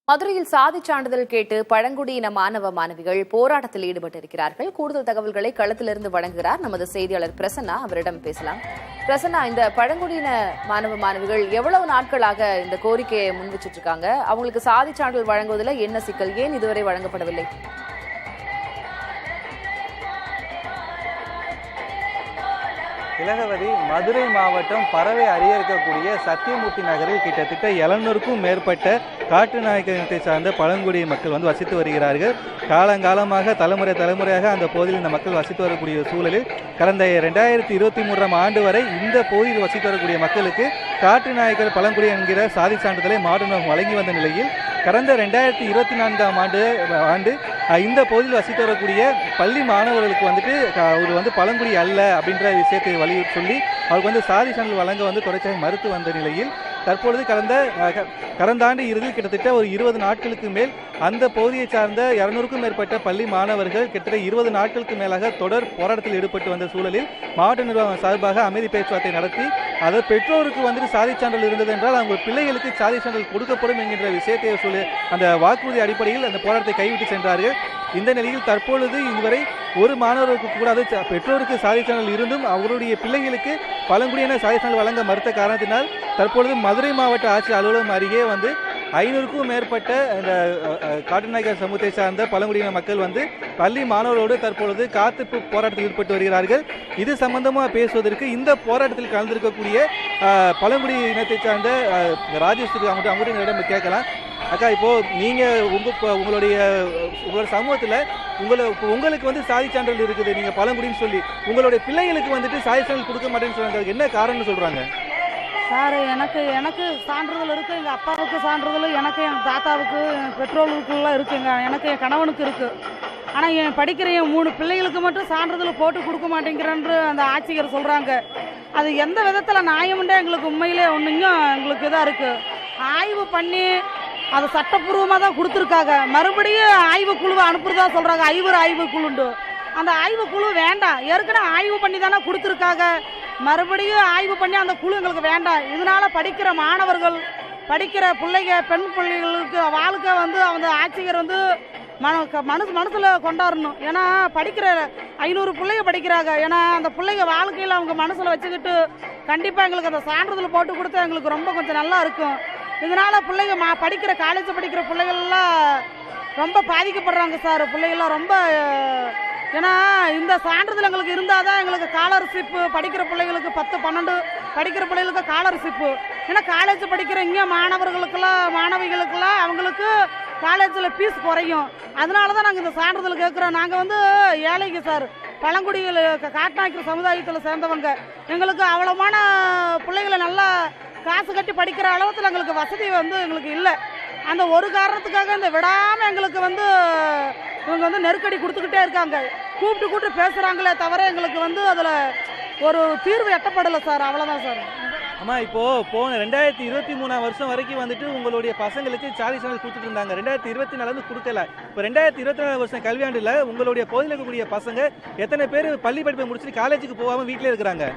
மதுரையில் சாதிச் சான்றிதழ் கேட்டு பழங்குடியின மாணவ மாணவிகள் போராட்டத்தில் ஈடுபட்டிருக்கிறார்கள். கூடுதல் தகவல்களை களத்திலிருந்து வழங்குகிறார் நமது செய்தியாளர் பிரசன்னா. அவரிடம் பேசலாம். பிரசன்னா, இந்த பழங்குடியின மாணவ மாணவிகள் எவ்வளவு நாட்களாக இந்த கோரிக்கையை முன்வச்சிட்டு இருக்காங்க? அவங்களுக்கு சாதிச் சான்றிதழ் வழங்குவதில் என்ன சிக்கல்? ஏன் இதுவரை வழங்கப்படவில்லை? திலகவதி, மதுரை மாவட்டம் பறவை அருகே இருக்கக்கூடிய சத்தியமூர்த்தி நகரில் கிட்டத்தட்ட 700க்கும் மேற்பட்ட காட்டு நாயக்கத்தை சார்ந்த பழங்குடிய மக்கள் வசித்து வருகிறார்கள். காலங்காலமாக தலைமுறையாக அந்த பகுதியில் இந்த மக்கள் வசித்து வரக்கூடிய சூழலில் கடந்த 2023ஆம் ஆண்டு வரை இந்த பகுதியில் வசித்து வரக்கூடிய மக்களுக்கு காட்டு நாயக்கர் பழங்குடி என்கிற சாதி சான்றிதழை மாவட்ட நிர்வாகம் வழங்கி வந்த நிலையில் கடந்த 2024ஆம் ஆண்டு இந்த பகுதியில் வசித்து வரக்கூடிய பள்ளி மாணவர்களுக்கு அவர் பழங்குடி அல்ல அப்படின்ற விஷயத்தை வலியுறுத்தி சொல்லி அவருக்கு சாதி சான்றிதழ் வழங்க தொடர்ச்சியாக மறுத்து வந்த நிலையில் தற்பொழுது கடந்த ஆண்டு இறுதியில் கிட்டத்தட்ட ஒரு 20 நாட்களுக்கு மேல் அந்த பகுதியை சார்ந்த 200க்கும் மேற்பட்ட பள்ளி மாணவர்கள் கிட்டத்தட்ட 20 நாட்களுக்கு மேலாக தொடர் போராட்டத்தில் ஈடுபட்டு வந்த சூழலில் மாவட்ட நிர்வாகம் சார்பாக அமைதி பேச்சுவார்த்தை நடத்தி அதை பெற்றோருக்கு சாதி சான்றிதழ் இருந்தது என்றால் அவங்க பிள்ளைகளுக்கு சாதி சான்றிதழ் கொடுக்கப்படும் என்கின்ற விஷயத்தை சொல்லி அந்த வாக்குறுதி அடிப்படையில் அந்த போராட்டத்தை கைவிட்டு சென்றார்கள். இந்த நிலையில் தற்பொழுது இதுவரை ஒரு மாணவருக்கு கூடாது பெற்றோருக்கு சாதி சான்றிதழ் இருந்தும் அவருடைய பிள்ளைகளுக்கு பழங்குடியின சாதி சான்றிதழ் வழங்க மறுத்த காரணத்தினால் தற்பொழுது மதுரை மாவட்ட ஆட்சியர் அலுவலகம் அருகே 500க்கும் மேற்பட்ட இந்த காட்டுநாயக்கர் சமூகத்தை சார்ந்த பழங்குடியின மக்கள் பள்ளி மாணவர்களோடு தற்பொழுது காத்திருப்பு போராட்டத்தில் ஈடுபட்டு வருகிறார்கள். இது சம்பந்தமாக பேசுவதற்கு இந்த போராட்டத்தில் கலந்திருக்கக்கூடிய பழங்குடி இனத்தை சார்ந்த ராஜேஸ்வரி அவங்களிடம் கேட்கலாம். அக்கா, இப்போ நீங்க உங்களுடைய சமூகத்துல உங்களுக்கு சாதி சான்றிதழ் இருக்குது, நீங்க பழங்குடின்னு சொல்லி உங்களுடைய பிள்ளைகளுக்கு சாதி சான்றிதழ் கொடுக்க மாட்டேன்னு சொல்றாங்க. என்ன காரணம்னு சொல்றாங்க? சார், எனக்கு சான்றிதழ் இருக்குது, எங்கள் அப்பாவுக்கு சான்றிதழ், எனக்கு என் தாத்தாவுக்கு என் பெற்றோர்களுக்குலாம் இருக்குங்க, எனக்கு என் கணவனுக்கு இருக்குது. ஆனால் என் படிக்கிற என் 3 பிள்ளைகளுக்கு மட்டும் சான்றிதழ் போட்டு கொடுக்க மாட்டேங்கிறன்று அந்த ஆட்சியர் சொல்கிறாங்க. அது எந்த விதத்தில் நியாயம்ன்றே எங்களுக்கு உண்மையிலே ஒன்றும் எங்களுக்கு இதாக இருக்குது. ஆய்வு பண்ணி அதை சட்டப்பூர்வமாக தான் கொடுத்துருக்காங்க. மறுபடியும் ஆய்வுக்குழுவை அனுப்புறதா சொல்கிறாங்க. ஆய்வுக்குழுண்டு அந்த ஆய்வுக்குழு வேண்டாம். ஏற்கனவே ஆய்வு பண்ணி தானே கொடுத்துருக்காங்க. மறுபடியும் ஆய்வு பண்ணி அந்த குழு எங்களுக்கு வேண்டாம். இதனால் படிக்கிற மாணவர்கள், படிக்கிற பிள்ளைங்க, பெண் பிள்ளைகளுக்கு வாழ்க்கை அந்த ஆட்சியர் மனசில் கொண்டாடணும். ஏன்னா படிக்கிற 500 பிள்ளைங்க படிக்கிறாங்க. ஏன்னா அந்த பிள்ளைங்க வாழ்க்கையில் அவங்க மனசில் வச்சுக்கிட்டு கண்டிப்பாக எங்களுக்கு அந்த சான்றிதழ் போட்டு கொடுத்தா எங்களுக்கு ரொம்ப கொஞ்சம் நல்லா இருக்கும். இதனால் பிள்ளைங்க படிக்கிற காலேஜ் படிக்கிற பிள்ளைகள்லாம் ரொம்ப பாதிக்கப்படுறாங்க சார். பிள்ளைகள்லாம் ரொம்ப, ஏன்னா இந்த சான்றிதழ் எங்களுக்கு இருந்தால் தான் எங்களுக்கு ஸ்காலர்ஷிப்பு, படிக்கிற பிள்ளைகளுக்கு 10, 12 படிக்கிற பிள்ளைகளுக்கு ஸ்காலர்ஷிப்பு. ஏன்னா காலேஜ் படிக்கிற இங்கே மாணவிகளுக்கெல்லாம் அவங்களுக்கு காலேஜில் ஃபீஸ் குறையும். அதனால தான் நாங்கள் இந்த சான்றிதழ் கேட்குறோம். நாங்கள் ஏழைங்க சார், பழங்குடிகள் காட்டுநாயக்கர் சமுதாயத்தில் சேர்ந்தவங்க. எங்களுக்கு அவ்வளோமான பிள்ளைகளை நல்லா காசு கட்டி படிக்கிற அளவுக்கு எங்களுக்கு வசதி எங்களுக்கு இல்லை. அந்த ஒரு காரணத்துக்காக இந்த விடாமல் எங்களுக்கு இவங்க நெருக்கடி கொடுத்துக்கிட்டே இருக்காங்க. கூப்பிட்டு பேசுகிறாங்களே தவிர எங்களுக்கு அதில் ஒரு தீர்வு எட்டப்படலை சார். அவ்வளோதான் சார். ஆமாம், இப்போது போன 2023ஆம் வருஷம் வரைக்கும் உங்களுடைய பசங்களுக்கு சாதி சான்றிதழ் கொடுத்துட்டு இருந்தாங்க. 2024 கொடுக்கல. இப்போ 2024 வருஷம் கல்வியாண்டில் உங்களுடைய பகுதியில் இருக்கக்கூடிய பசங்க எத்தனை பேர் பள்ளி படிப்பை முடிச்சுட்டு காலேஜுக்கு போகாமல் வீட்டிலே இருக்கிறாங்க?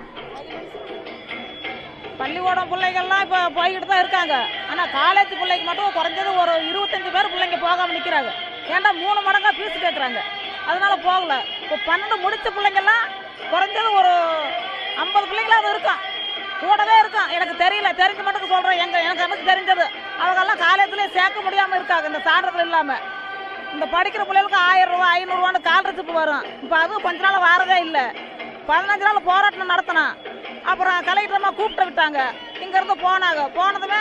பள்ளிக்கூடம் பிள்ளைகள்லாம் இப்போ போய்கிட்டு தான் இருக்காங்க. ஆனால் காலேஜ் பிள்ளைக்கு மட்டும் குறைஞ்சது ஒரு 25 பேர் பிள்ளைங்க போகாமல் நிற்கிறாங்க. ஏன்டா 3 மடங்காக ஃபீஸ் கேட்குறாங்க, அதனால போகல. இப்போ 12 முடித்த பிள்ளைங்கள்லாம் குறைஞ்சது ஒரு 50 பிள்ளைங்களாவது இருக்கான், கூடவே இருக்கான். எனக்கு தெரியல, தெரிஞ்ச மட்டும் சொல்கிறேன். எனக்கு தெரிஞ்சது அவங்கெல்லாம் காலேஜ்லேயே சேர்க்க முடியாமல் இருக்காங்க இந்த சான்றிதழ் இல்லாமல். இந்த படிக்கிற பிள்ளைகளுக்கு 1000 ரூபா 500 ரூபான்னு ஸ்காலர்ஷிப் வரும். இப்போ அதுவும் கொஞ்ச நாள் வரதே இல்லை. 15 நாள் போராட்டம் நடத்தினோம். அப்புறம் கலெக்டரமாக கூப்பிட்டு விட்டாங்க. இங்கேருந்து போனதுமே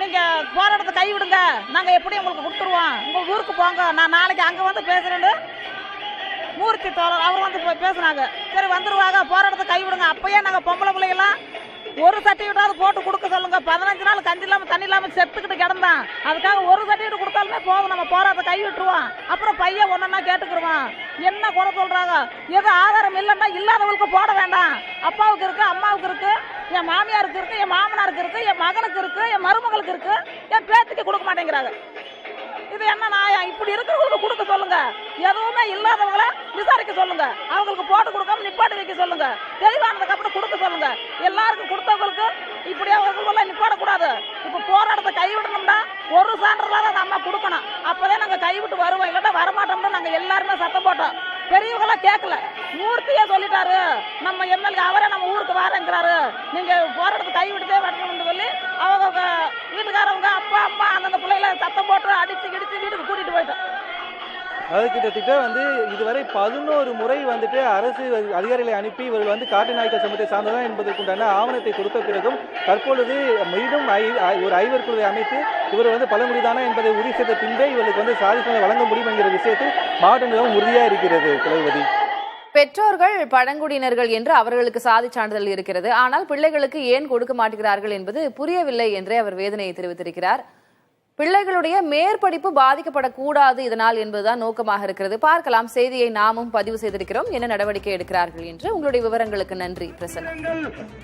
நீங்கள் போராட்டத்தை கைவிடுங்க, நாங்கள் எப்படி உங்களுக்கு கொடுத்துருவோம், உங்கள் ஊருக்கு போங்க, நான் நாளைக்கு அங்கே பேசுகிறேன்னு மூர்த்தி தோழர் அவர் பேசுனாங்க. சரி வந்துடுவாங்க, போராட்டத்தை கைவிடுங்க. அப்போயே நாங்கள் பொம்பளை பிள்ளைகள்லாம் ஒரு சர்டிஃபிகேட்டாவது போட்டு கொடுக்க சொல்லுங்க. 15 நாள் கஞ்சி இல்லாமல் தண்ணி இல்லாமல் செத்துக்கிட்டு கிடந்தான். அதுக்காக ஒரு சர்டிஃபிகேட் கொடுத்தாலுமே போதும், நம்ம போராட்டத்தை கைவிட்டுருவோம். அப்புறம் பையன் ஒன்றா கேட்டுக்கிடுவான். என்ன குறை சொல்கிறாங்க? எது ஆதாரம் இல்லைன்னா இல்லாதவங்களுக்கு போட வேண்டாம். அப்பாவுக்கு இருக்குது, அம்மாவுக்கு இருக்குது, என் மாமியாருக்கு இருக்குது, என் மாமனாருக்கு இருக்குது, என் மகனுக்கு இருக்குது, என் மருமகளுக்கு இருக்குது, என் பேத்திக்கு கொடுக்க மாட்டேங்கிறாங்க. இது என்ன நியாயம்? இப்படி இருக்கிறவங்களுக்கு கொடுக்க சொல்லுங்க. எதுவுமே இல்லாதவங்களை விசாரிக்க சொல்லுங்க. அவங்களுக்கு போட்டு கொடுக்காம நிப்பாட்டி வைக்க சொல்லுங்க. தெளிவானதுக்கு அப்புறம் கொடுக்க சொல்லுங்க. எல்லாருக்கும் கொடுத்தவங்களுக்கு இப்படியே அவங்களுக்கெல்லாம் நிப்பாடக்கூடாது. இப்போ போராட்டத்தை கைவிடணும்னா ஒரு சான்றிதழாக நம்ம கொடுக்கணும். அப்போதான் நாங்கள் கைவிட்டு வருவோம், இல்லாட்டா வரமாட்டோம்னு நாங்கள் எல்லாருமே சத்தம் போட்டோம். பெரியவங்களாம் கேட்கல. மூர்த்தியே சொல்லிட்டாரு, நம்ம எம்எல்ஏ அவரே நம்ம ஊருக்கு வரேங்கிறாரு, நீங்கள் போராட்டத்தை கைவிட்டுதே வரணும்னு சொல்லி அவங்க வீட்டுக்காரவங்க அப்பா அம்மா அந்தந்த பிள்ளைகளை சத்தம் போட்டு அடித்து கிடிச்சு வீட்டுக்கு கூட்டிகிட்டு போயிட்டோம். அது கிட்டத்தட்ட இதுவரை 11 முறை அரசு அதிகாரிகளை அனுப்பி இவர்கள் காட்டு நாய்க்கள் சமூகத்தை சார்ந்ததான் என்பதற்குண்டான ஆவணத்தை கொடுத்த பிறகும் தற்பொழுது மீண்டும் ஒரு ஐவர் குழுவை அமைத்து இவர் பழங்குடிதானா என்பதை உறுதி செய்த பின்பே இவர்களுக்கு சாதிப்பை வழங்க முடியும் என்கிற விஷயத்தில் மாவட்ட நிர்வாகம் உறுதியா இருக்கிறது. திலகவதி, பெற்றோர்கள் பழங்குடியினர்கள் என்று அவர்களுக்கு சாதி சான்றிதழ் இருக்கிறது, ஆனால் பிள்ளைகளுக்கு ஏன் கொடுக்க மாட்டேங்கிறார்கள் என்பது புரியவில்லை என்றே அவர் வேதனையை தெரிவித்திருக்கிறார். பிள்ளைகளுடைய மேற்படிப்பு பாதிக்கப்படக்கூடாது இதனால் என்பதுதான் நோக்கமாக இருக்கிறது. பார்க்கலாம், செய்தியை நாமும் பதிவு செய்திருக்கிறோம், என்ன நடவடிக்கை எடுக்கிறார்கள் என்று. உங்களுடைய விவரங்களுக்கு நன்றி பிரசன்னா.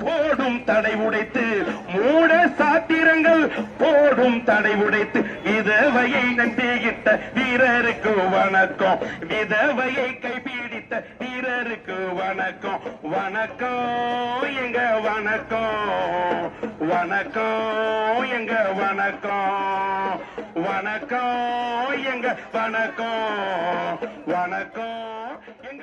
போடும் தடை உடைத்து மூட சாத்திரங்கள் போடும் தடை உடைத்து விதவையை நம்பியிட்ட வீரருக்கு வணக்கம், விதவையை கைப்பிடித்த வீரருக்கு வணக்கம், வணக்கம் எங்க வணக்கம், வணக்கம் எங்க வணக்கம், வணக்கம் எங்க வணக்கம், வணக்கம் எங்க